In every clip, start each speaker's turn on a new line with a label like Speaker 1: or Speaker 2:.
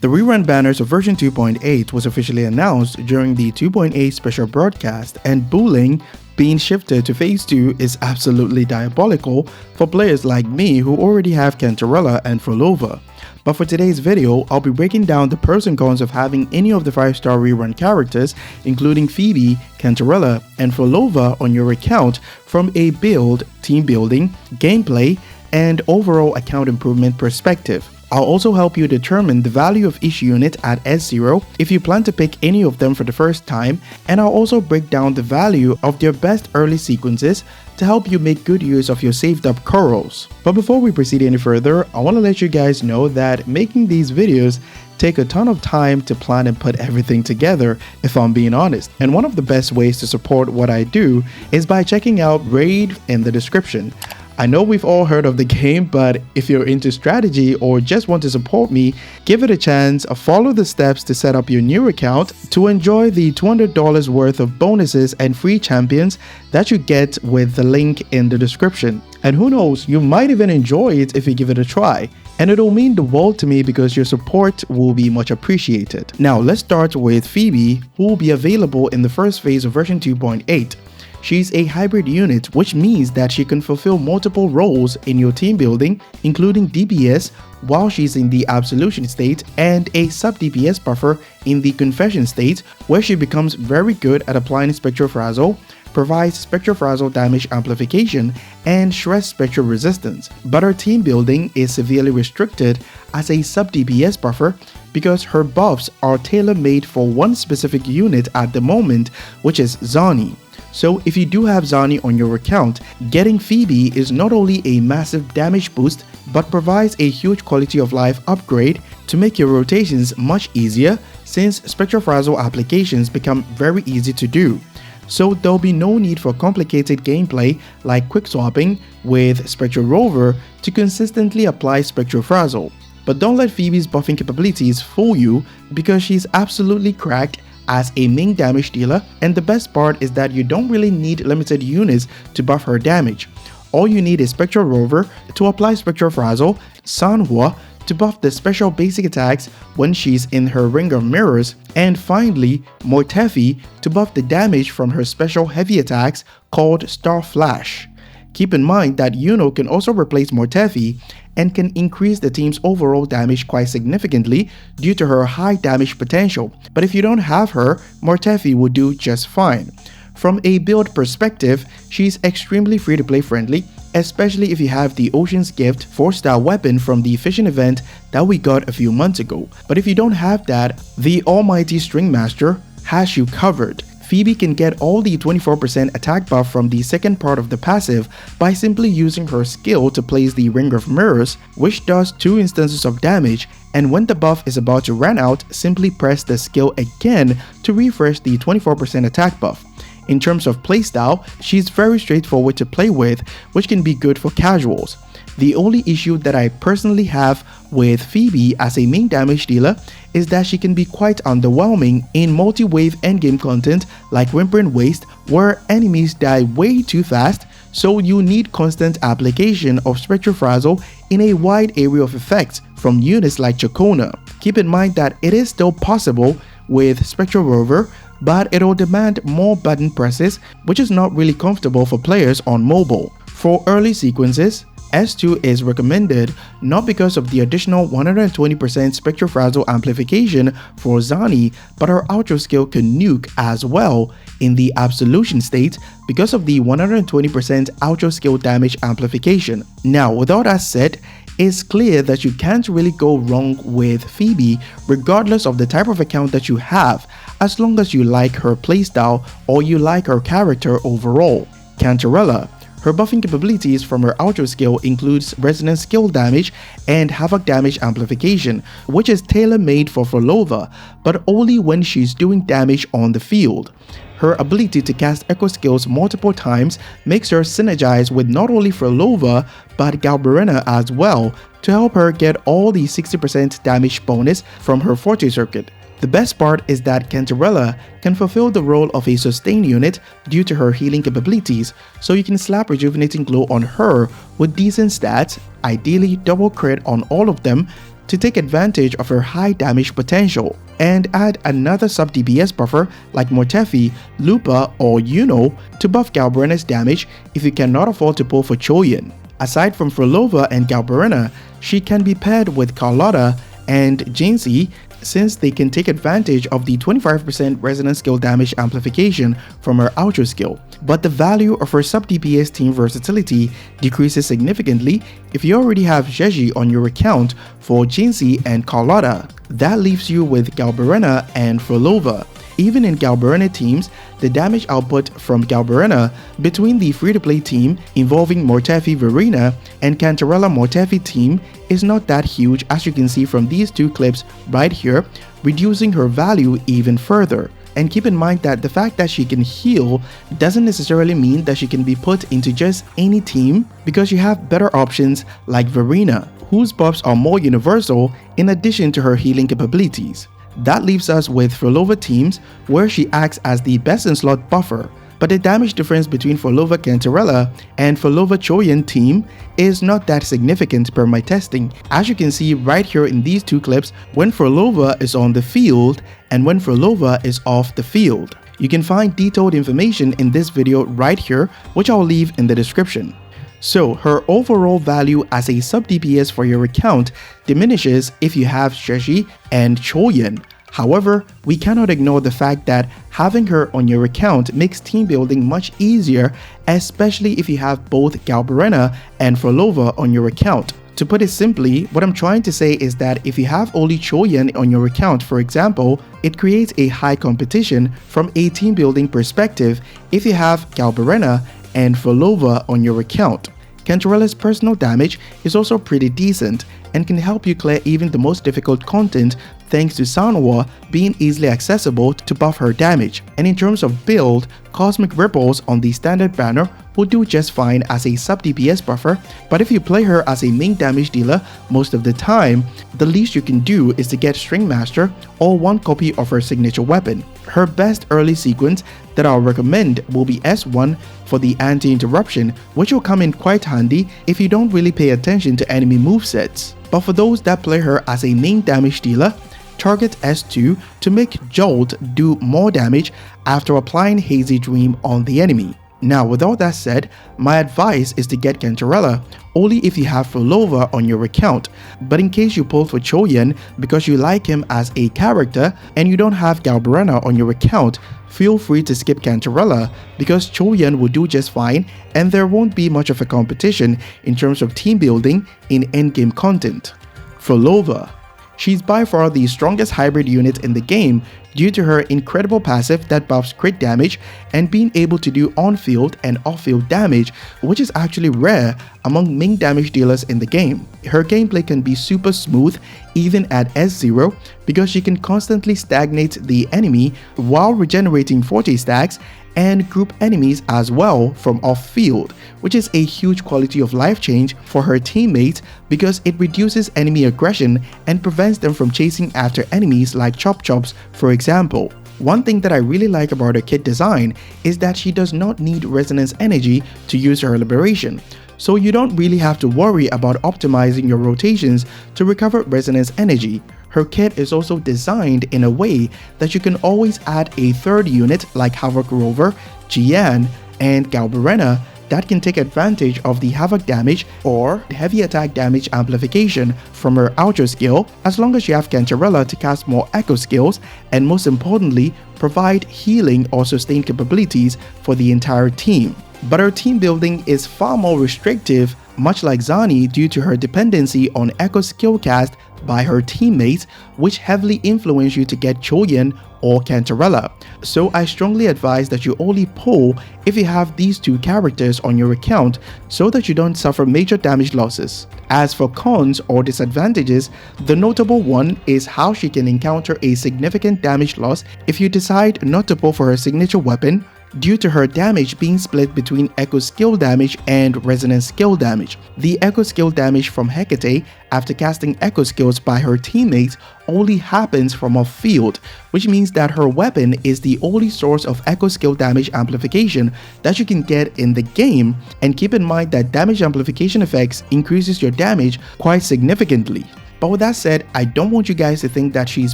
Speaker 1: The Rerun Banners of version 2.8 was officially announced during the 2.8 special broadcast, and bullying being shifted to Phase 2 is absolutely diabolical for players like me who already have Cantarella and Phrolova. But for today's video, I'll be breaking down the pros and cons of having any of the 5-star rerun characters, including Phoebe, Cantarella, and Phrolova on your account from a build, team building, gameplay, and overall account improvement perspective. I'll also help you determine the value of each unit at S0 if you plan to pick any of them for the first time, and I'll also break down the value of their best early sequences to help you make good use of your saved up corals. But before we proceed any further, I want to let you guys know that making these videos take a ton of time to plan and put everything together, if I'm being honest. And one of the best ways to support what I do is by checking out Raid in the description. I know we've all heard of the game, but if you're into strategy or just want to support me, give it a chance, follow the steps to set up your new account to enjoy the $200 worth of bonuses and free champions that you get with the link in the description. And who knows, you might even enjoy it if you give it a try. And it'll mean the world to me because your support will be much appreciated. Now let's start with Phoebe, who will be available in the first phase of version 2.8. She's a hybrid unit, which means that she can fulfill multiple roles in your team building, including DPS while she's in the absolution state, and a sub-DPS buffer in the confession state, where she becomes very good at applying Spectral Frazzle, provides Spectral Frazzle damage amplification, and shreds Spectral resistance. But her team building is severely restricted as a sub-DPS buffer because her buffs are tailor-made for one specific unit at the moment, which is Zani. So if you do have Zani on your account, getting Phoebe is not only a massive damage boost, but provides a huge quality of life upgrade to make your rotations much easier, since Spectral Frazzle applications become very easy to do. So there'll be no need for complicated gameplay like quick swapping with Spectral Rover to consistently apply Spectral Frazzle. But don't let Phoebe's buffing capabilities fool you, because she's absolutely cracked as a main damage dealer, and the best part is that you don't really need limited units to buff her damage. All you need is Spectral Rover to apply Spectral Frazzle, Sanhua to buff the special basic attacks when she's in her Ring of Mirrors, and finally Mortefi to buff the damage from her special heavy attacks called Star Flash. Keep in mind that Yuno can also replace Mortefi and can increase the team's overall damage quite significantly due to her high damage potential, but if you don't have her, Mortefi will do just fine. From a build perspective, she's extremely free-to-play friendly, especially if you have the Ocean's Gift 4-star weapon from the fishing event that we got a few months ago. But if you don't have that, the almighty String Master has you covered. Phoebe can get all the 24% attack buff from the second part of the passive by simply using her skill to place the Ring of Mirrors, which does 2 instances of damage, and when the buff is about to run out, simply press the skill again to refresh the 24% attack buff. In terms of playstyle, she's very straightforward to play with, which can be good for casuals. The only issue that I personally have with Phoebe as a main damage dealer is that she can be quite underwhelming in multi-wave endgame content like Whimpering Waste, where enemies die way too fast, so you need constant application of Spectral Frazzle in a wide area of effects from units like Chacona. Keep in mind that it is still possible with Spectral Rover, but it'll demand more button presses, which is not really comfortable for players on mobile. For early sequences, S2 is recommended, not because of the additional 120% Spectral Frazzle amplification for Zani, but her outro skill can nuke as well in the absolution state because of the 120% outro skill damage amplification. Now, with all that said, it's clear that you can't really go wrong with Phoebe regardless of the type of account that you have, as long as you like her playstyle or you like her character overall. Cantarella. Her buffing capabilities from her outro skill includes resonance skill damage and havoc damage amplification, which is tailor-made for Phrolova, but only when she's doing damage on the field. Her ability to cast echo skills multiple times makes her synergize with not only Phrolova but Galbarina as well to help her get all the 60% damage bonus from her Forte circuit. The best part is that Cantarella can fulfill the role of a sustain unit due to her healing capabilities, so you can slap Rejuvenating Glow on her with decent stats, ideally double crit on all of them, to take advantage of her high damage potential, and add another sub DPS buffer like Mortefi, Lupa, or Yuno to buff Galbarena's damage if you cannot afford to pull for Qiuyuan. Aside from Phrolova and Galbarena, she can be paired with Carlotta and Jinxie since they can take advantage of the 25% resonance skill damage amplification from her Ultra skill. But the value of her sub DPS team versatility decreases significantly if you already have Zheji on your account for Jinxie and Carlotta. That leaves you with Galbarena and Phrolova. Even in Galbarena teams, the damage output from Galbarena between the free-to-play team involving Mortefi Verena and Cantarella Mortefi team is not that huge, as you can see from these two clips right here, reducing her value even further. And keep in mind that the fact that she can heal doesn't necessarily mean that she can be put into just any team, because you have better options like Verena, whose buffs are more universal in addition to her healing capabilities. That leaves us with Phrolova teams where she acts as the best in slot buffer, but the damage difference between Phrolova Cantarella and Phrolova Qiuyuan team is not that significant per my testing, as you can see right here in these two clips when Phrolova is on the field and when Phrolova is off the field. You can find detailed information in this video right here, which I'll leave in the description. So her overall value as a sub DPS for your account diminishes if you have Zheji and Qiuyuan. However, we cannot ignore the fact that having her on your account makes team building much easier, especially if you have both Galbarena and Phrolova on your account. To put it simply, what I'm trying to say is that if you have only Qiuyuan on your account, for example, it creates a high competition from a team building perspective if you have Galbarena and Phrolova on your account. Cantarella's personal damage is also pretty decent and can help you clear even the most difficult content thanks to Sanhua being easily accessible to buff her damage. And in terms of build, Cosmic Ripples on the standard banner will do just fine as a sub DPS buffer, but if you play her as a main damage dealer most of the time, the least you can do is to get String Master or one copy of her signature weapon. Her best early sequence that I'll recommend will be S1 for the anti-interruption, which will come in quite handy if you don't really pay attention to enemy movesets. But for those that play her as a main damage dealer, target S2 to make Jolt do more damage after applying Hazy Dream on the enemy. Now, with all that said, my advice is to get Cantarella only if you have Phrolova on your account, but in case you pull for Qiuyuan because you like him as a character and you don't have Galbarena on your account, feel free to skip Cantarella because Qiuyuan will do just fine and there won't be much of a competition in terms of team building in endgame content. Phrolova. She's by far the strongest hybrid unit in the game due to her incredible passive that buffs crit damage and being able to do on-field and off-field damage, which is actually rare among main damage dealers in the game. Her gameplay can be super smooth even at S0 because she can constantly stagnate the enemy while regenerating 40 stacks and group enemies as well from off-field, which is a huge quality of life change for her teammates because it reduces enemy aggression and prevents them from chasing after enemies like Chop Chops, for example. One thing that I really like about her kit design is that she does not need resonance energy to use her liberation, so you don't really have to worry about optimizing your rotations to recover resonance energy. Her kit is also designed in a way that you can always add a third unit like Havoc Rover, Qiuyuan, and Galbarena that can take advantage of the Havoc damage or heavy attack damage amplification from her Ultra skill, as long as you have Cantarella to cast more Echo skills and most importantly, provide healing or sustain capabilities for the entire team. But her team building is far more restrictive, much like Zani, due to her dependency on Echo skill cast by her teammates, which heavily influence you to get Qiuyuan or Cantarella. So I strongly advise that you only pull if you have these two characters on your account so that you don't suffer major damage losses. As for cons or disadvantages, the notable one is how she can encounter a significant damage loss if you decide not to pull for her signature weapon, due to her damage being split between Echo skill damage and Resonance skill damage. The Echo skill damage from Hecate after casting Echo skills by her teammates only happens from off-field, which means that her weapon is the only source of Echo skill damage amplification that you can get in the game, and keep in mind that damage amplification effects increases your damage quite significantly. But with that said, I don't want you guys to think that she's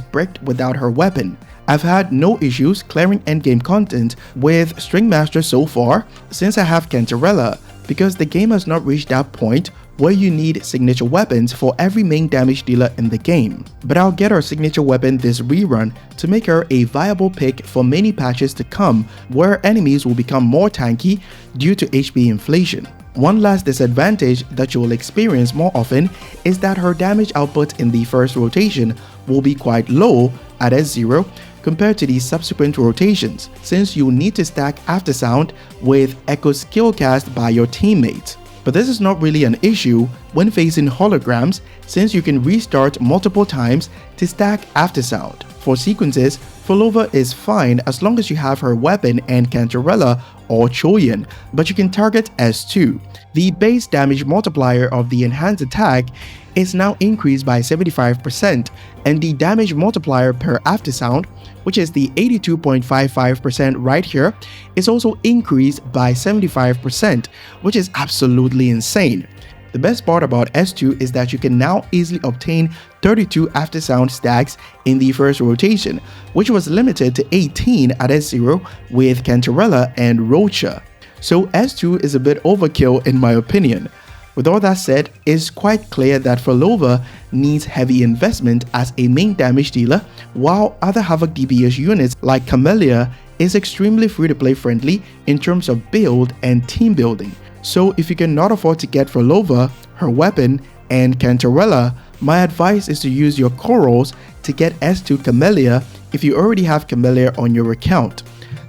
Speaker 1: bricked without her weapon. I've had no issues clearing endgame content with String Master so far since I have Cantarella, because the game has not reached that point where you need signature weapons for every main damage dealer in the game. But I'll get her signature weapon this rerun to make her a viable pick for many patches to come where enemies will become more tanky due to HP inflation. One last disadvantage that you will experience more often is that her damage output in the first rotation will be quite low at S0 compared to the subsequent rotations, since you need to stack aftersound with Echo skill cast by your teammates. But this is not really an issue when facing holograms, since you can restart multiple times to stack aftersound. For sequences, Phrolova is fine as long as you have her weapon and Cantarella or Qiuyuan, but you can target S2. The base damage multiplier of the enhanced attack is now increased by 75%, and the damage multiplier per aftersound, which is the 82.55% right here, is also increased by 75%, which is absolutely insane. The best part about S2 is that you can now easily obtain 32 aftersound stacks in the first rotation, which was limited to 18 at S0 with Cantarella and Rocha. So S2 is a bit overkill in my opinion. With all that said, it's quite clear that Phrolova needs heavy investment as a main damage dealer, while other Havoc DPS units like Camellia is extremely free-to-play friendly in terms of build and team building. So if you cannot afford to get Phrolova, her weapon, and Cantarella, my advice is to use your corals to get S2 Camellia if you already have Camellia on your account.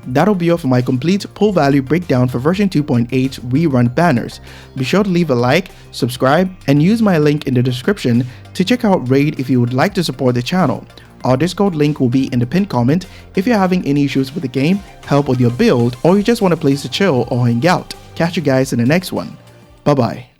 Speaker 1: That'll be all for my complete pull value breakdown for version 2.8 Rerun Banners. Be sure to leave a like, subscribe, and use my link in the description to check out Raid if you would like to support the channel. Our Discord link will be in the pinned comment if you're having any issues with the game, help with your build, or you just want a place to chill or hang out. Catch you guys in the next one. Bye bye.